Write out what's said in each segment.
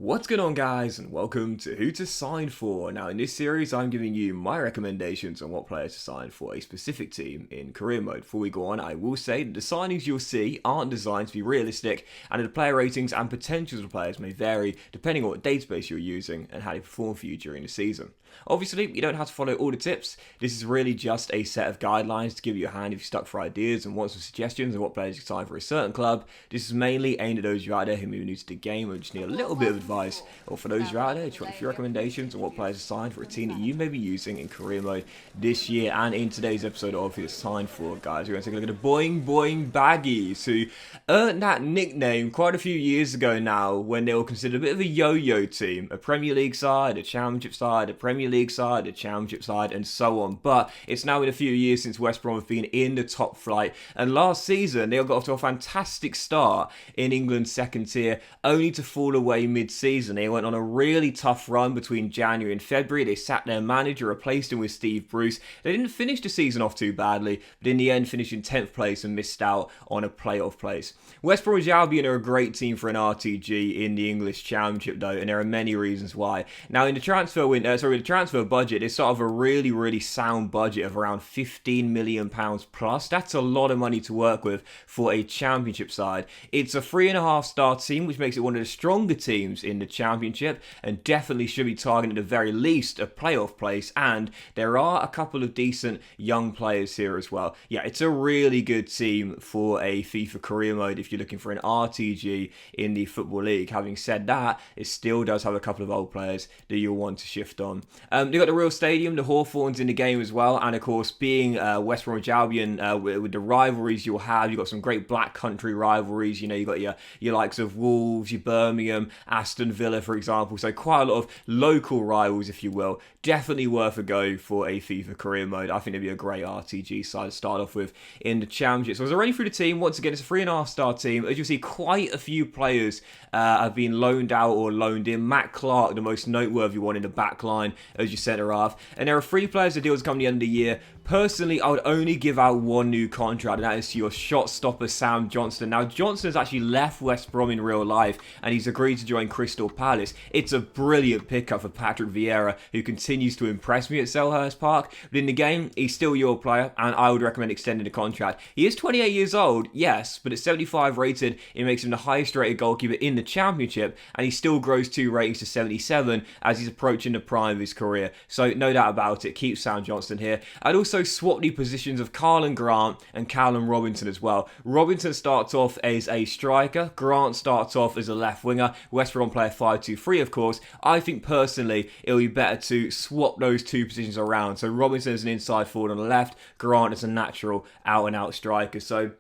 What's going on, guys, and welcome to Who to Sign For. Now in this series I'm giving you my recommendations on what players to sign for a specific team in career mode. Before we go on, I will say that the signings you'll see aren't designed to be realistic, and the player ratings and potentials of players may vary depending on what database you're using and how they perform for you during the season. Obviously, you don't have to follow all the tips. This is really just a set of guidelines to give you a hand if you're stuck for ideas and want some suggestions on what players you can sign for a certain club. This is mainly aimed at those of you out there who may be new to the game or just need a little bit of advice, or for those of you out there who just want a few recommendations on what players to sign for a team that you may be using in career mode this year. And in today's episode of Who to Sign For, guys, we're going to take a look at the Boing Boing Baggies, who earned that nickname quite a few years ago now when they were considered a bit of a yo-yo team. A Premier League side, a Championship side, a Premier League side, a Championship side, and so on. But it's now been a few years since West Brom have been in the top flight, and last season they got off to a fantastic start in England's second tier, only to fall away mid-season. They went on a really tough run between January and February. They sacked their manager, replaced him with Steve Bruce. They didn't finish the season off too badly, but in the end finished in 10th place and missed out on a playoff place. West Bromwich Albion are a great team for an RTG in the English Championship though, and there are many reasons why. Now in the transfer budget, it's sort of a really sound budget of around £15 million plus. That's a lot of money to work with for a Championship side. It's a 3.5-star team, which makes it one of the stronger teams in the Championship, and definitely should be targeting at the very least a playoff place. And there are a couple of decent young players here as well. Yeah, it's a really good team for a FIFA career mode if you're looking for an RTG in the Football League. Having said that, it still does have a couple of old players that you'll want to shift on. They've got the real stadium, the Hawthorns in the game as well, and of course being West Bromwich Albion, with the rivalries you'll have, you've got some great black country rivalries. You know, you've got your likes of Wolves, your Birmingham, Aston Villa, for example, so quite a lot of local rivals, if you will. Definitely worth a go for a FIFA career mode. I think it'd be a great RTG side to start off with in the Championship. So as I run through the team, once again, it's a 3.5-star team. As you'll see, quite a few players have been loaned out or loaned in. Matt Clark, the most noteworthy one in the back line as your centre half. And there are 3 players that deals come the end of the year. Personally, I would only give out one new contract, and that is to your shot stopper, Sam Johnston. Now, Johnston has actually left West Brom in real life, and he's agreed to join Crystal Palace. It's a brilliant pickup for Patrick Vieira, who continues to impress me at Selhurst Park. But in the game, he's still your player, and I would recommend extending the contract. He is 28 years old, yes, but at 75 rated, it makes him the highest rated goalkeeper in the Championship, and he still grows 2 ratings to 77 as he's approaching the prime of his career. So, no doubt about it, keep Sam Johnston here. I'd also swap the positions of Karlan Grant and Callum Robinson as well. Robinson starts off as a striker, Grant starts off as a left winger. West Brom play a 5-2-3, of course. I think personally it would be better to swap those 2 positions around. So Robinson is an inside forward on the left, Grant is a natural out and out striker. So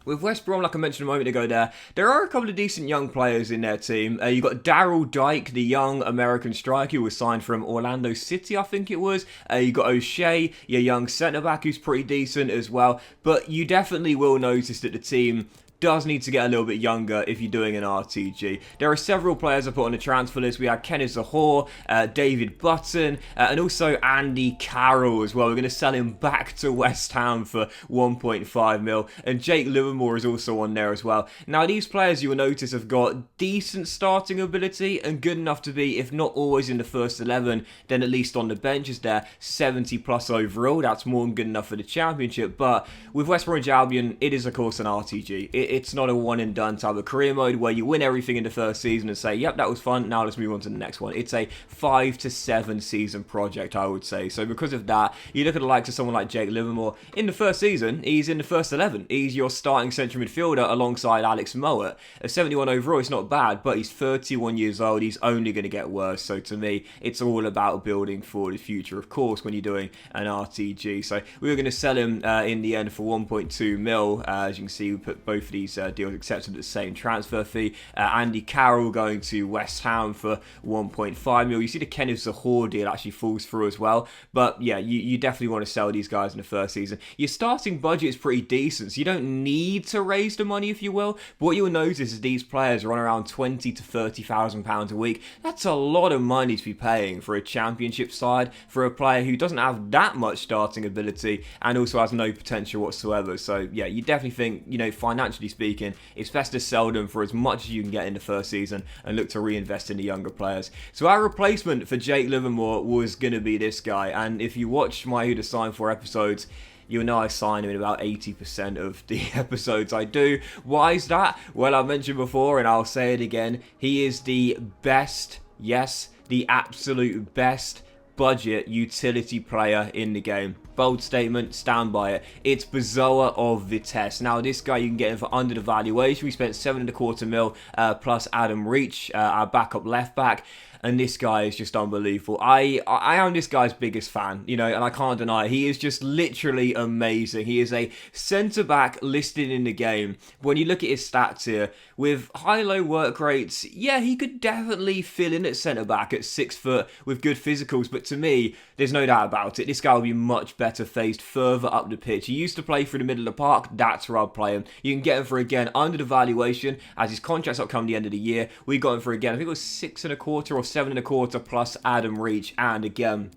with West Brom, like I mentioned a moment ago there are a couple of decent young players in their team. You've got Daryl Dike, the young American striker who was signed from Orlando City, I think it was. You've got O'Shea, your young centre-back who's pretty decent as well. But you definitely will notice that the team does need to get a little bit younger if you're doing an RTG. There are several players I put on the transfer list. We had Kenneth Zahor, David Button, and also Andy Carroll as well. We're going to sell him back to West Ham for 1.5 mil. And Jake Livermore is also on there as well. Now, these players you will notice have got decent starting ability and good enough to be, if not always in the first 11, then at least on the bench as they're 70 plus overall. That's more than good enough for the Championship. But with West Bromwich Albion, it is of course an RTG. It's not a one and done type of career mode where you win everything in the first season and say, yep, that was fun, now let's move on to the next one. It's a 5 to 7 season project, I would say. So because of that, you look at the likes of someone like Jake Livermore. In the first season, he's in the first 11. He's your starting central midfielder alongside Alex Mowat. At 71 overall, it's not bad, but he's 31 years old. He's only going to get worse. So to me, it's all about building for the future, of course, when you're doing an RTG. So we were going to sell him in the end for 1.2 mil. As you can see, we put both of these deals accepted at the same transfer fee. Andy Carroll going to West Ham for 1.5 mil. You see the Kenneth Zahor deal actually falls through as well. But yeah, you definitely want to sell these guys in the first season. Your starting budget is pretty decent, so you don't need to raise the money, if you will. But what you'll notice is these players are on around £20,000 to £30,000 a week. That's a lot of money to be paying for a Championship side, for a player who doesn't have that much starting ability and also has no potential whatsoever. So yeah, you definitely think, financially financially speaking, it's best to sell them for as much as you can get in the first season and look to reinvest in the younger players. So our replacement for Jake Livermore was going to be this guy, and if you watch my Who to Sign For episodes, you'll know I sign him in about 80% of the episodes I do. Why is that? Well, I've mentioned before, and I'll say it again, he is the best, yes, the absolute best budget utility player in the game. Bold statement, stand by it. It's Bezoa of Vitesse. Now, this guy you can get him for under the valuation. We spent 7.25 mil plus Adam Reach, our backup left back. And this guy is just unbelievable. I am this guy's biggest fan, you know, and I can't deny it. He is just literally amazing. He is a centre-back listed in the game. When you look at his stats here, with high-low work rates, yeah, he could definitely fill in at centre-back at 6 foot with good physicals. But to me, there's no doubt about it. This guy will be much better faced further up the pitch. He used to play through the middle of the park. That's where I'd play him. You can get him for, again, under the valuation as his contract's up come the end of the year. We got him for, again, I think it was 6.25 or 7.25 plus Adam Reach, and again,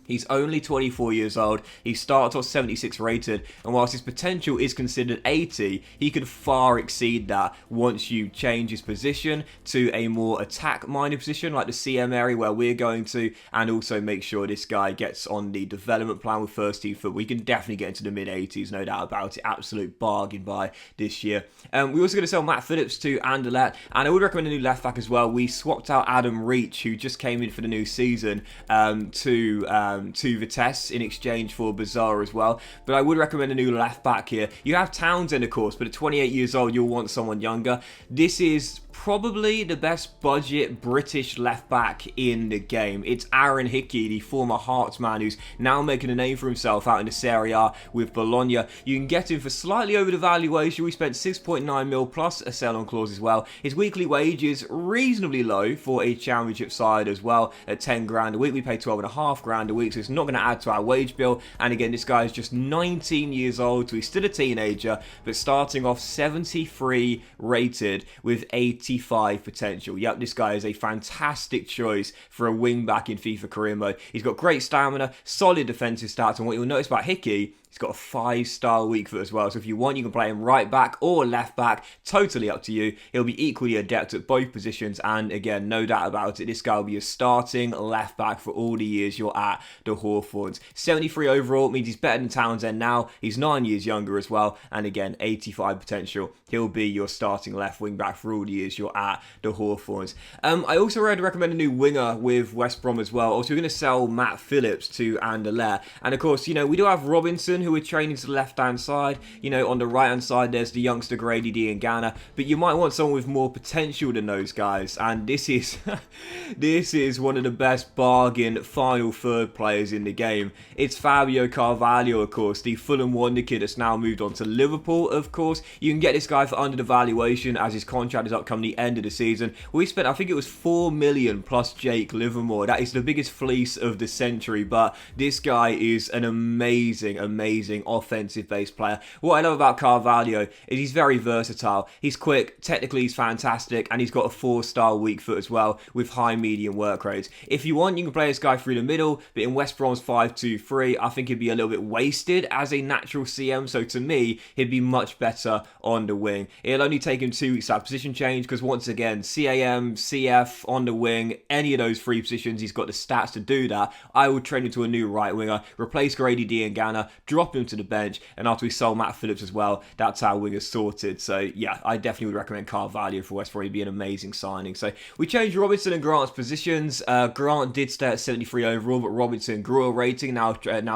he's only 24 years old. He starts off 76 rated, and whilst his potential is considered 80, he could far exceed that once you change his position to a more attack-minded position like the CM area where we're going to, and also make sure this guy gets on the development plan with first team foot. We can definitely get into the mid-80s, no doubt about it. Absolute bargain buy this year. We're also going to sell Matt Phillips to Anderlecht, and I would recommend a new left-back as well. We swapped out Adam Reach, who just came in for the new season, to Vitesse in exchange for Bezoa as well. But I would recommend a new left back here. You have Townsend, of course, but at 28 years old, you'll want someone younger. This is probably the best budget British left back in the game. It's Aaron Hickey, the former Hearts man who's now making a name for himself out in the Serie A with Bologna. You can get him for slightly over the valuation. We spent 6.9 mil plus a sell-on clause as well. His weekly wage is reasonably low for a championship side as well at 10 grand a week. We pay 12.5 grand a week, so it's not going to add to our wage bill. And again, this guy is just 19 years old, so he's still a teenager, but starting off 73 rated with 85 potential. Yep, this guy is a fantastic choice for a wing back in FIFA career mode. He's got great stamina, solid defensive stats, and what you'll notice about Hickey, he's got a 5-star weak foot as well. So if you want, you can play him right back or left back. Totally up to you. He'll be equally adept at both positions. And again, no doubt about it, this guy will be a starting left back for all the years you're at the Hawthorns. 73 overall means he's better than Townsend now. He's 9 years younger as well. And again, 85 potential. He'll be your starting left wing back for all the years you're at the Hawthorns. I also recommend a new winger with West Brom as well. Also, we're going to sell Matt Phillips to Anderlecht. And of course, you know, we do have Robinson, who are training to the left-hand side. You know, on the right-hand side, there's the youngster Grady D and Ghana. But you might want someone with more potential than those guys. And this is this is one of the best bargain final third players in the game. It's Fabio Carvalho, of course, the Fulham wonder kid that's now moved on to Liverpool, of course. You can get this guy for under the valuation as his contract is up come the end of the season. We spent, I think it was 4 million plus Jake Livermore. That is the biggest fleece of the century. But this guy is an amazing offensive based player. What I love about Carvalho is he's very versatile. He's quick, technically he's fantastic, and he's got a 4-star weak foot as well with high medium work rates. If you want, you can play this guy through the middle, but in West Brom's 5-2-3, I think he'd be a little bit wasted as a natural CM, so to me, he'd be much better on the wing. It'll only take him 2 weeks to have position change, because once again, CAM, CF, on the wing, any of those 3 positions, he's got the stats to do that. I would train him to a new right winger, replace Grady D and Ghana, drop him to the bench, and after we sold Matt Phillips as well, that's how wingers sorted. So yeah, I definitely would recommend Carvalho for West Brom. He'd be an amazing signing. So we changed Robinson and Grant's positions. Grant did stay at 73 overall, but Robinson grew a rating, now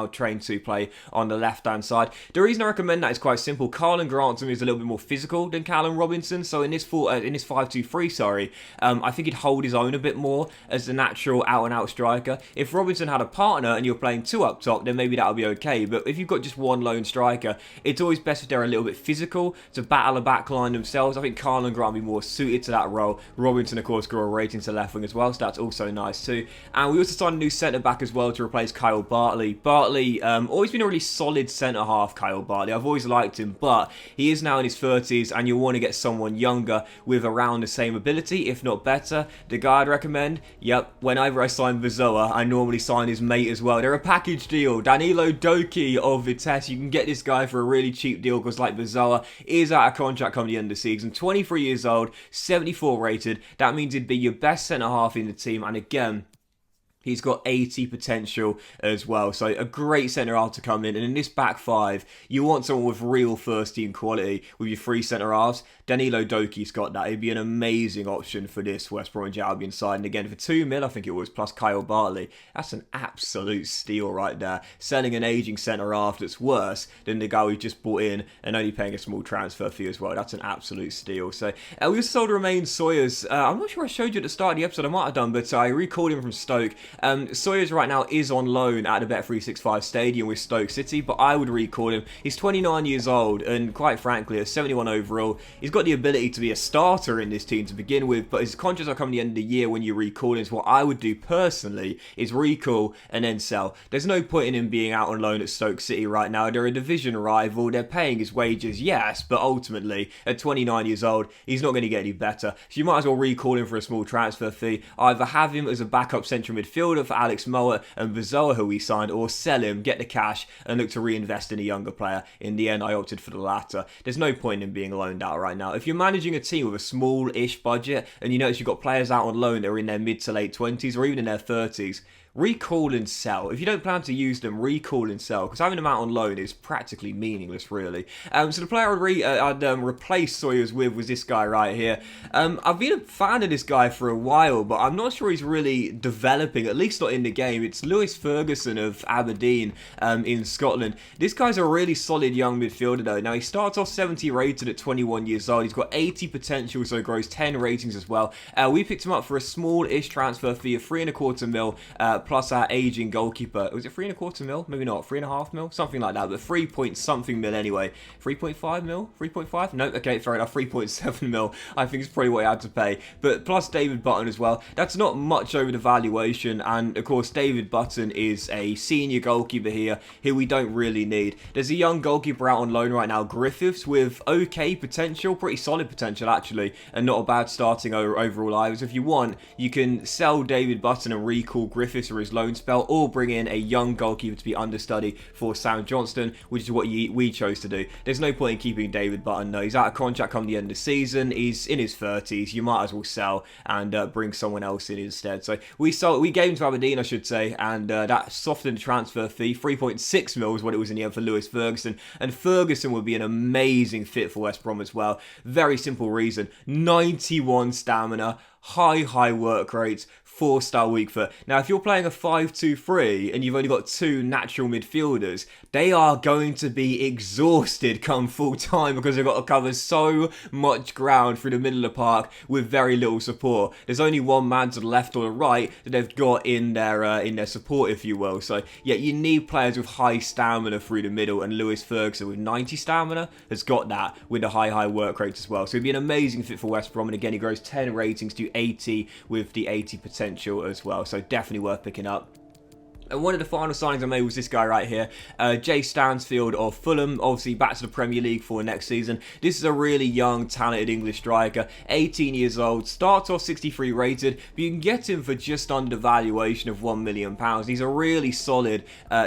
trained to play on the left-hand side. The reason I recommend that is quite simple. Carlin Grant to me is a little bit more physical than Callum Robinson, so in this 5-2-3, I think he'd hold his own a bit more as the natural out-and-out striker. If Robinson had a partner and you're playing 2 up top, then maybe that would be okay, but if you've got just one lone striker, it's always best if they're a little bit physical to battle a back line themselves. I think Carl and Grant would be more suited to that role. Robinson, of course, grew a rating to left wing as well, so that's also nice too. And we also signed a new centre-back as well to replace Kyle Bartley. Bartley, always been a really solid centre-half, Kyle Bartley. I've always liked him, but he is now in his 30s, and you'll want to get someone younger with around the same ability, if not better. The guy I'd recommend, yep, whenever I sign Bezoa, I normally sign his mate as well. They're a package deal. Danilo Doki of of Vitesse. You can get this guy for a really cheap deal because like Bazoa is out of contract coming the end of the season. 23 years old, 74 rated. That means he'd be your best centre-half in the team. And again, he's got 80 potential as well. So a great centre-half to come in. And in this back five, you want someone with real first-team quality with your three centre-halves. Danilo Lodoki's got that. He'd be an amazing option for this West Bromwich Albion side. And again, for 2 mil, I think it was, plus Kyle Bartley, that's an absolute steal right there. Selling an ageing centre-half that's worse than the guy we just bought in and only paying a small transfer fee as well. That's an absolute steal. So we also sold Romain Sawyers. I'm not sure I showed you at the start of the episode. I might have done, but I recalled him from Stoke. Sawyers right now is on loan at the Bet365 Stadium with Stoke City, but I would recall him. He's 29 years old, and quite frankly, a 71 overall. He's got the ability to be a starter in this team to begin with, but his contracts are coming the end of the year when you recall him. So what I would do personally is recall and then sell. There's no point in him being out on loan at Stoke City right now. They're a division rival. They're paying his wages, yes, but ultimately, at 29 years old, he's not going to get any better. So you might as well recall him for a small transfer fee. Either have him as a backup central midfielder for Alex Mowatt and Bazoa, who we signed, or sell him, get the cash, and look to reinvest in a younger player. In the end, I opted for the latter. There's no point in being loaned out right now. If you're managing a team with a small-ish budget, and you notice you've got players out on loan that are in their mid to late 20s, or even in their 30s, recall and sell. If you don't plan to use them, recall and sell, because having them out on loan is practically meaningless, really. So the player I'd replace Sawyers with was this guy right here. I've been a fan of this guy for a while, but I'm not sure he's really developing, at least not in the game. It's Lewis Ferguson of Aberdeen in Scotland. This guy's a really solid young midfielder, though. Now, he starts off 70 rated at 21 years old. He's got 80 potential, so grows 10 ratings as well. We picked him up for a small-ish transfer fee of 3.25 mil, plus our aging goalkeeper. Was it 3.25 mil? Maybe not. 3.5 mil? Something like that. But 3 point something mil anyway. 3.5 mil? 3.5? No, okay, fair enough. 3.7 mil. I think it's probably what I had to pay. But plus David Button as well. That's not much over the valuation. And of course, David Button is a senior goalkeeper here who we don't really need. There's a young goalkeeper out on loan right now, Griffiths, with okay potential. Pretty solid potential, actually. And not a bad starting overall either. So if you want, you can sell David Button and recall Griffiths for his loan spell, or bring in a young goalkeeper to be understudy for Sam Johnston, which is what we chose to do. There's no point in keeping David Button. No, he's out of contract come the end of the season. He's in his 30s. You might as well sell and bring someone else in instead. So we gave him to Aberdeen, I should say, and that softened transfer fee. 3.6 mil is what it was in the end for Lewis Ferguson, and Ferguson would be an amazing fit for West Brom as well. Very simple reason: 91 stamina, high work rates, 4-star weak foot. Now, if you're playing a 5-2-3 and you've only got two natural midfielders, they are going to be exhausted come full time because they've got to cover so much ground through the middle of the park with very little support. There's only one man to the left or the right that they've got in their support, if you will. So yeah, you need players with high stamina through the middle, and Lewis Ferguson with 90 stamina has got that with the high work rates as well. So he'd be an amazing fit for West Brom, and again, he grows 10 ratings to 80 with the 80 potential as well. So definitely worth picking up. And one of the final signings I made was this guy right here, Jay Stansfield of Fulham, obviously back to the Premier League for next season. This is a really young, talented English striker, 18 years old, starts off 63 rated, but you can get him for just under the valuation of £1 million. He's a really solid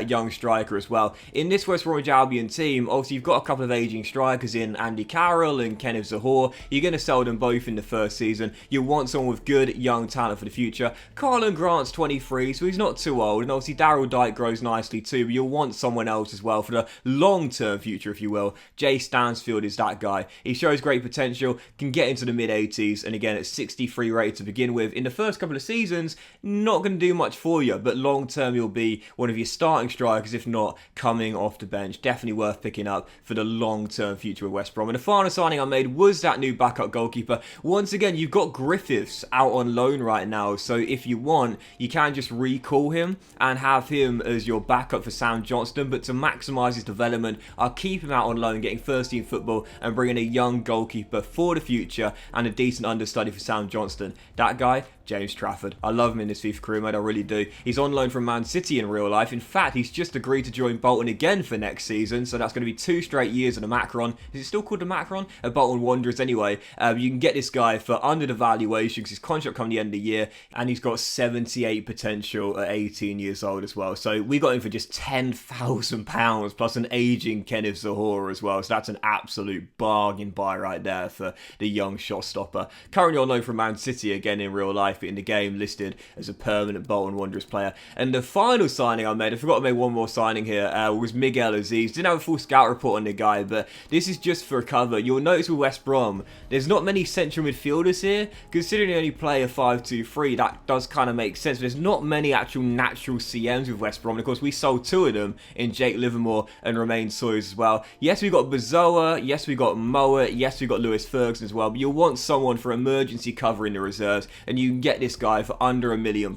young striker as well. In this West Bromwich Albion team, obviously you've got a couple of aging strikers in Andy Carroll and Kenneth Zahor. You're going to sell them both in the first season. You want someone with good young talent for the future. Carlin Grant's 23, so he's not too old, and obviously Daryl Dyke grows nicely too, but you'll want someone else as well for the long-term future, if you will. Jay Stansfield is that guy. He shows great potential, can get into the mid-80s, and again, at 63 rated to begin with. In the first couple of seasons, not going to do much for you, but long-term, you'll be one of your starting strikers, if not coming off the bench. Definitely worth picking up for the long-term future with West Brom. And the final signing I made was that new backup goalkeeper. Once again, you've got Griffiths out on loan right now, so if you want, you can just recall him and have him as your backup for Sam Johnston, but to maximise his development, I'll keep him out on loan, getting first team football and bringing a young goalkeeper for the future and a decent understudy for Sam Johnston. That guy, James Trafford. I love him in this FIFA career mode, I really do. He's on loan from Man City in real life. In fact, he's just agreed to join Bolton again for next season, so that's going to be 2 straight years of the Macron. Is it still called the Macron? Bolton Wanderers anyway. You can get this guy for under the valuation because his contract coming the end of the year, and he's got 78 potential at 18 years old. old as well. So we got him for just £10,000 plus an aging Kenneth Zahora as well. So that's an absolute bargain buy right there for the young shot stopper. Currently on loan from Man City again in real life, but in the game listed as a permanent Bolton Wanderers player. And the final signing I made, I forgot to make one more signing here, was Miguel Aziz. Didn't have a full scout report on the guy, but this is just for a cover. You'll notice with West Brom, there's not many central midfielders here. Considering they only play a 5-2-3, that does kind of make sense. But there's not many actual natural CMs with West Brom. And of course, we sold two of them in Jake Livermore and Romain Sawyers as well. Yes, we got Bazoa. Yes, we got Mowat. Yes, we got Lewis Ferguson as well. But you'll want someone for emergency cover in the reserves. And you can get this guy for under £1 million.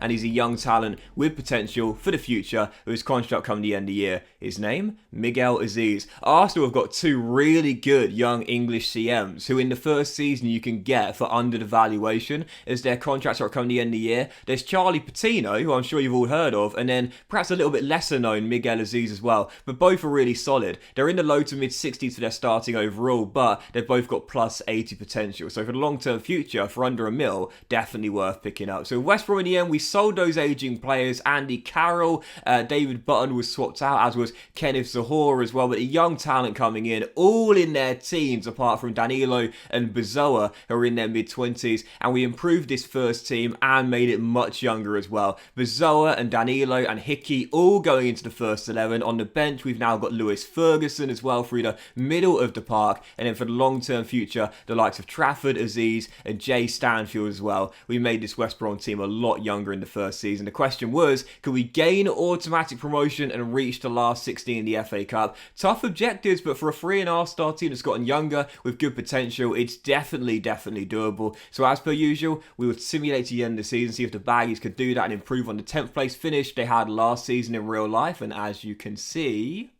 And he's a young talent with potential for the future, with his contract coming the end of the year. His name? Miguel Aziz. Arsenal have got two really good young English CMs who in the first season you can get for under the valuation as their contracts are coming the end of the year. There's Charlie Patino, who I'm sure you've all heard of, and then perhaps a little bit lesser known Miguel Aziz as well. But both are really solid. They're in the low to mid 60s for their starting overall, but they've both got plus 80 potential. So for the long-term future, for under £1 million, definitely worth picking up. So West Brom in the end, we sold those aging players. Andy Carroll, David Button was swapped out, as was Kenneth Zahora as well. But a young talent coming in, all in their teens, apart from Danilo and Bazoa, who are in their mid-20s. And we improved this first team and made it much younger as well. Bazoa and Danilo and Hickey all going into the first 11. On the bench, we've now got Lewis Ferguson as well through the middle of the park. And then for the long-term future, the likes of Trafford, Aziz and Jay Stansfield as well. We made this West Brom team a lot younger in the first season. The question was, could we gain automatic promotion and reach the last 16 in the FA Cup? Tough objectives, but for a 3.5-star team that's gotten younger with good potential, it's definitely doable. So as per usual, we would simulate to the end of the season, see if the Baggies could do that and improve on the 10th place finish they had last season in real life. And as you can see,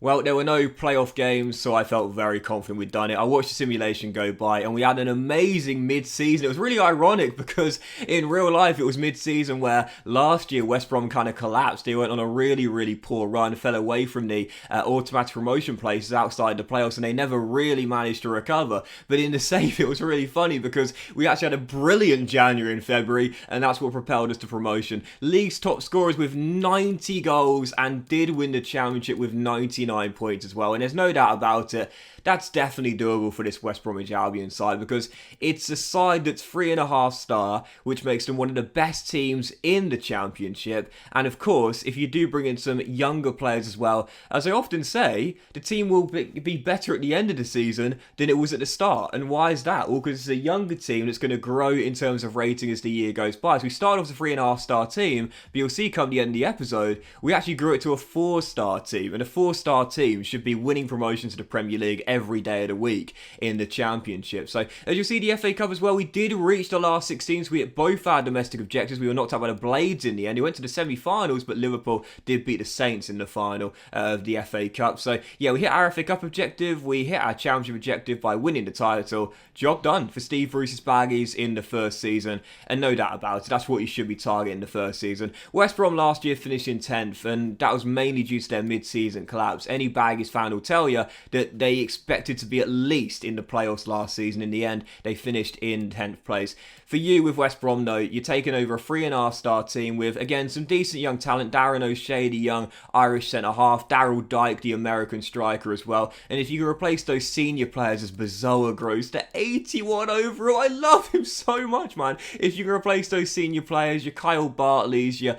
well, there were no playoff games, so I felt very confident we'd done it. I watched the simulation go by, and we had an amazing mid-season. It was really ironic because in real life, it was mid-season where last year West Brom kind of collapsed. They went on a really poor run, fell away from the automatic promotion places outside the playoffs, and they never really managed to recover. But in the same, it was really funny because we actually had a brilliant January and February, and that's what propelled us to promotion. League's top scorers with 90 goals and did win the championship with 99 points as well. And there's no doubt about it, that's definitely doable for this West Bromwich Albion side because it's a side that's 3.5 star, which makes them one of the best teams in the championship. And of course, if you do bring in some younger players as well, as I often say, the team will be better at the end of the season than it was at the start. And why is that? Well, because it's a younger team that's going to grow in terms of rating as the year goes by. So we started off as a 3.5 star team, but you'll see come the end of the episode, we actually grew it to a 4-star team. And a 4-star team should be winning promotion to the Premier League every day of the week in the championship. So as you'll see, the FA Cup as well, we did reach the last 16, so we hit both our domestic objectives. We were knocked out by the Blades in the end. We went to the semi-finals, but Liverpool did beat the Saints in the final of the FA Cup. So yeah, we hit our FA Cup objective, we hit our championship objective by winning the title. Job done for Steve Bruce's Baggies in the first season, and no doubt about it, that's what you should be targeting the first season. West Brom last year finished in 10th, and that was mainly due to their mid-season collapse. Any Baggies fan will tell you that they expected to be at least in the playoffs last season. In the end, they finished in 10th place. For you with West Brom though, you're taking over a 3.5-star team with, again, some decent young talent. Darren O'Shea, the young Irish centre-half. Daryl Dike, the American striker as well. And if you can replace those senior players as Bazoa grows to 81 overall, I love him so much, man. If you can replace those senior players, your Kyle Bartleys, your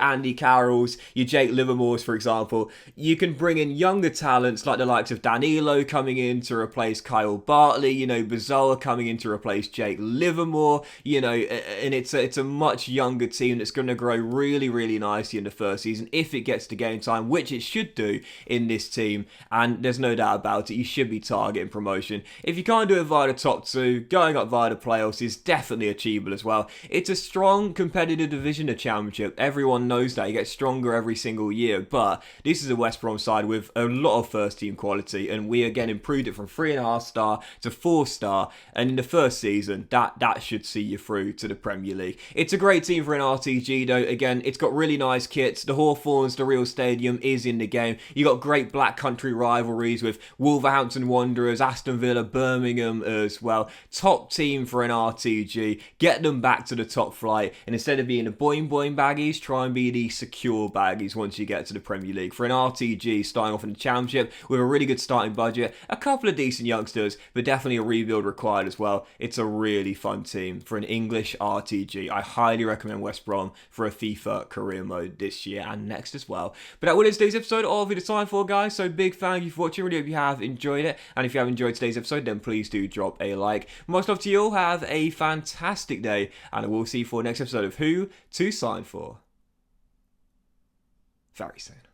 Andy Carrolls, your Jake Livermores, for example, you can bring in younger talents like the likes of Danilo coming in to replace Kyle Bartley, Bazoa coming in to replace Jake Livermore, and it's a much younger team that's going to grow really nicely in the first season if it gets to game time, which it should do in this team. And there's no doubt about it, you should be targeting promotion. If you can't do it via the top two, going up via the playoffs is definitely achievable as well. It's a strong competitive division, the championship. Everyone knows that. It gets stronger every single year, but this is a West Brom side side with a lot of first team quality, and we again improved it from 3.5 star to 4 star, and in the first season that should see you through to the Premier League. It's a great team for an RTG though. Again, it's got really nice kits. The Hawthorns, the real stadium, is in the game. You got great black country rivalries with Wolverhampton Wanderers, Aston Villa, Birmingham as well. Top team for an RTG. Get them back to the top flight, and instead of being the Boing Boing Baggies, try and be the secure Baggies once you get to the Premier League. For an RTG starting off in the Championship with a really good starting budget, a couple of decent youngsters, but definitely a rebuild required as well. It's a really fun team for an English RTG. I highly recommend West Brom for a FIFA career mode this year and next as well. But that will end today's episode of Who to Sign For, guys. So big thank you for watching. Really hope you have enjoyed it. And if you have enjoyed today's episode, then please do drop a like. Most love to you all. Have a fantastic day, and I will see you for the next episode of Who to Sign For very soon.